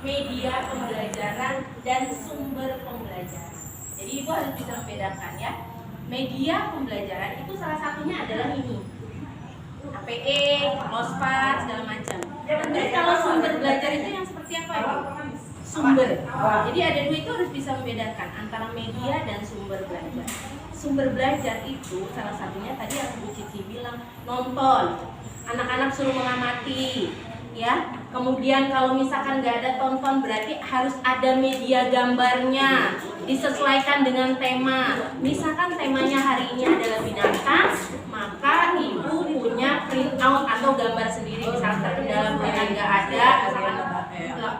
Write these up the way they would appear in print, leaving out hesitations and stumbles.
media pembelajaran dan sumber pembelajaran. Jadi Ibu harus bisa membedakan ya. Media pembelajaran itu salah satunya adalah ini, APE, Lospad, segala macam. Terus kalau sumber belajar itu yang seperti apa Ibu? Sumber. Jadi ada dua, itu harus bisa membedakan antara media dan sumber belajar. Sumber belajar itu salah satunya tadi yang Bu Cici bilang, nonton. Anak-anak suruh mengamati, ya. Kemudian kalau misalkan nggak ada tonton, berarti harus ada media gambarnya, disesuaikan dengan tema. Misalkan temanya hari ini adalah binatang, maka Ibu punya print out atau gambar sendiri. Misalkan terkendala dengan nggak ada, misalkan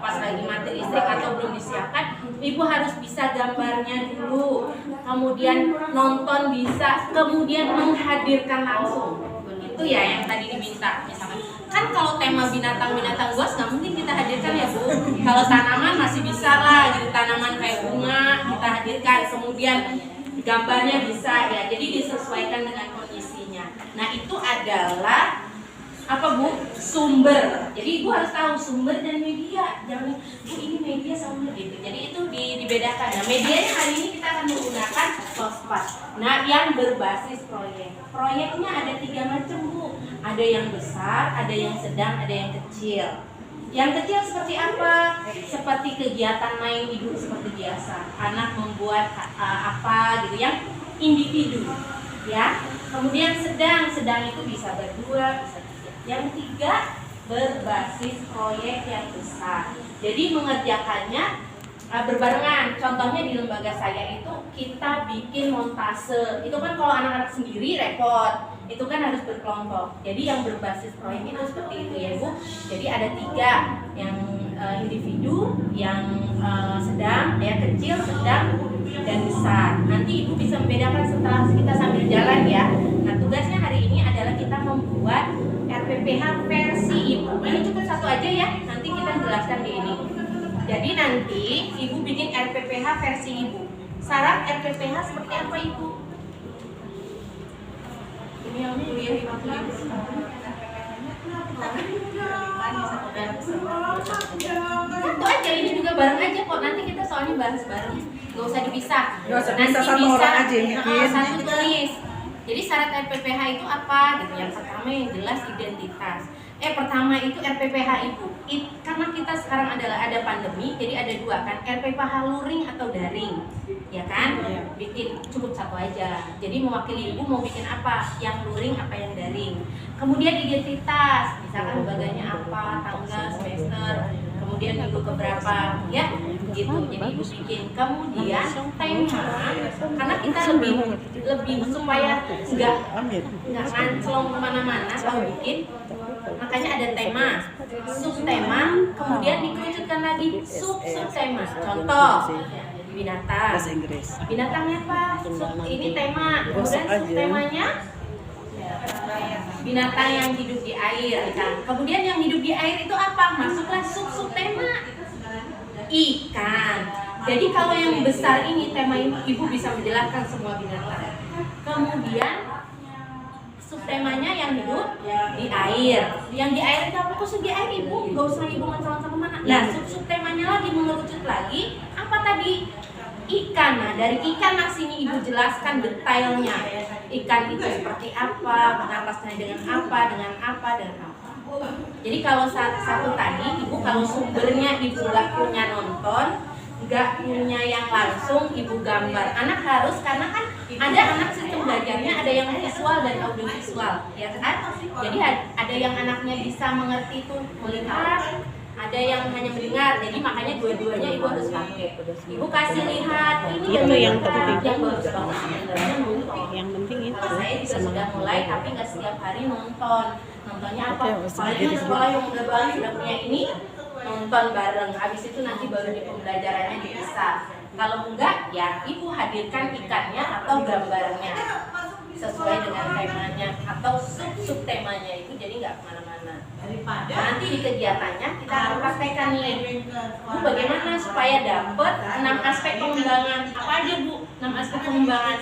pas lagi mati listrik atau belum disiapkan, Ibu harus bisa gambarnya dulu. Kemudian nonton bisa, kemudian menghadirkan langsung. Itu ya yang tadi diminta. Misalkan kan kalau tema binatang-binatang buas nggak mungkin kita hadirkan ya Bu. Kalau tanaman masih bisa lah, gitu, tanaman kayak bunga kita hadirkan. Kemudian gambarnya bisa ya, jadi disesuaikan dengan kondisinya. Nah itu adalah apa Bu? Sumber. Jadi Ibu harus tahu sumber dan media. Jangan Bu ini media sama gitu. Jadi itu dibedakan. Nah medianya hari ini kita akan menggunakan Lospad. Nah yang berbasis proyek. Proyeknya ada 3 macam Bu. Ada yang besar, ada yang sedang, ada yang kecil. Yang kecil seperti apa? Seperti kegiatan main Ibu seperti biasa. Anak membuat apa gitu yang individu, ya. Kemudian sedang itu bisa berdua, bisa tiga. Yang 3 berbasis proyek yang besar. Jadi mengerjakannya berbarengan. Contohnya di lembaga saya itu kita bikin montase. Itu kan kalau anak-anak sendiri repot. Itu kan harus berkelompok. Jadi yang berbasis proyek itu seperti itu ya Bu. Jadi ada 3, yang individu, yang sedang, ya kecil, sedang, dan besar. Nanti Ibu bisa membedakan setelah kita sambil jalan ya. Nah tugasnya hari ini adalah kita membuat RPPH versi Ibu. Ini cukup 1 aja ya. Nanti kita jelaskan di ini. Jadi nanti Ibu bikin RPPH versi Ibu. Syarat RPPH seperti apa Ibu? Ini yang kuliah 50.000. Satu aja, ini juga bareng aja kok. Nanti kita soalnya bahas bareng. Gak usah dipisah. Nanti satu bisa orang aja yang bikin. satu tulis. Jadi syarat RPPH itu apa? Gitu. Yang pertama yang jelas identitas. Pertama itu RPPH Ibu. Karena kita sekarang ada pandemi, jadi ada 2 kan, RPPH luring atau daring, ya kan? Bikin cukup 1 aja. Jadi mewakili Ibu mau bikin apa? Yang luring apa yang daring. Kemudian identitas, misalkan lembaganya apa, tanggal, semester, kemudian minggu keberapa, ya, gitu. Jadi Ibu bikin. Kemudian tema, karena kita lebih supaya nggak nganclong kemana-mana kalau bikin. Makanya ada tema, subtema, kemudian dikerucutkan lagi subtema. Contoh, binatang. Binatangnya apa? Ini tema. Kemudian subtemanya binatang yang hidup di air. Kemudian yang hidup di air itu apa? Masuklah subtema ikan. Jadi kalau yang besar ini tema Ibu bisa menjelaskan semua binatang. Kemudian subtemanya yang hidup di air. Yang di air itu apa? Khusus di air Ibu, nggak usah Ibu ngomong kemana. Nah, subtemanya lagi mengerucut lagi apa tadi? Ikan. Nah, dari ikan sini Ibu jelaskan detailnya. Ikan itu seperti apa, bernapasnya dengan apa, dengan apa, dengan apa. Jadi kalau satu tadi Ibu kalau sumbernya Ibu nggak punya nonton, nggak punya yang langsung Ibu gambar. Anak harus, karena kan ada anak sistem belajarnya ada yang visual dan audiovisual, ya kan? Jadi ada yang anaknya bisa mengerti itu melihat, ada yang hanya mendengar. Jadi makanya dua-duanya Ibu harus pakai. Ibu kasih lihat ini itu yang penting. yang bagus banget sebenarnya. Yang penting itu. Saya juga sudah mulai, tapi nggak setiap hari nonton. Nontonnya apa? Apalagi di sekolah yang udah baru sudah punya ini, nonton bareng. Habis itu nanti baru di pembelajarannya dipisah. Kalau enggak, ya Ibu hadirkan ikannya atau gambarnya sesuai dengan temanya atau subtemanya itu, jadi nggak kemana-mana. Nanti di kegiatannya kita akan praktekkan nih, Bu, bagaimana supaya dapat 6 aspek pengembangan. Apa aja Bu 6 aspek pengembangan?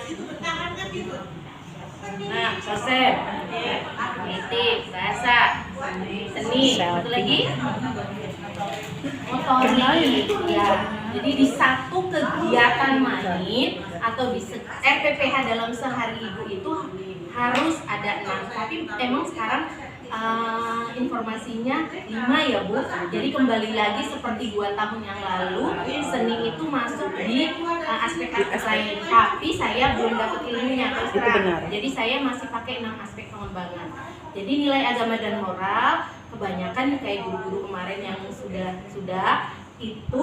Nah, sosmed, kognitif, bahasa, seni, satu lagi motorik ya. Jadi di satu kegiatan main atau di RPPH dalam sehari ibu itu harus ada 6. Tapi emang sekarang informasinya 5 ya Bu. Jadi kembali lagi seperti 2 tahun yang lalu, seni itu masuk di aspek-aspek lain. Tapi saya belum dapat ilmunya terus terang. Jadi saya masih pakai 6 aspek pengembangan. Jadi nilai agama dan moral kebanyakan kayak guru-guru kemarin yang sudah itu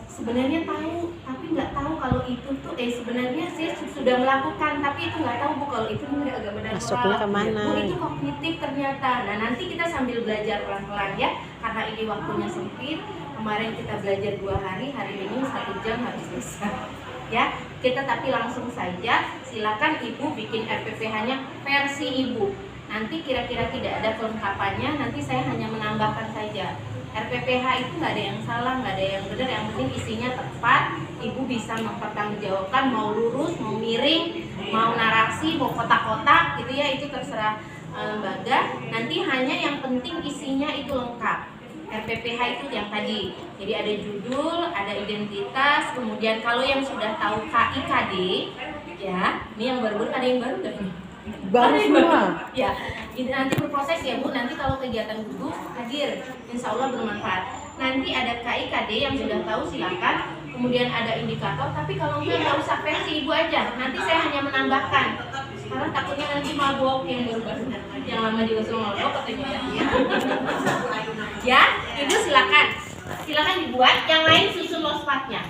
sebenarnya tahu, tapi nggak tahu kalau itu tuh sebenarnya sih sudah melakukan, tapi itu nggak tahu Bu kalau itu nilai agama dan moral. Masuknya kemana? Bu, itu kognitif ternyata. Nah nanti kita sambil belajar pelan-pelan ya, karena ini waktunya sempit. Kemarin kita belajar 2 hari, hari ini 1 jam harus selesai. Ya, kita tapi langsung saja. Silakan ibu bikin RPPH-nya versi ibu. Nanti kira-kira tidak ada kelengkapannya, nanti saya hanya menambahkan saja. RPPH itu nggak ada yang salah, nggak ada yang benar, yang penting isinya tepat. Ibu bisa mempertanggungjawabkan, mau lurus, mau miring, mau narasi, mau kotak-kotak gitu ya, itu terserah lembaga. Nanti hanya yang penting isinya itu lengkap. RPPH itu yang tadi, jadi ada judul, ada identitas, kemudian kalau yang sudah tahu KIKD, ya, ini yang baru-baru, ada yang baru nggak ini? Baru semua. Ya, ini nanti berproses ya Bu. Nanti kalau kegiatan gugus hadir, insya Allah bermanfaat. Nanti ada KIKD yang sudah tahu silakan. Kemudian ada indikator. Tapi kalau nggak usah versi ibu aja. Nanti saya hanya menambahkan. Karena takutnya nanti mabok yang baru-baru. Yang lama juga suruh mabok katanya ya. Ya, ibu silakan. Silakan dibuat. Yang lain susun lospatnya.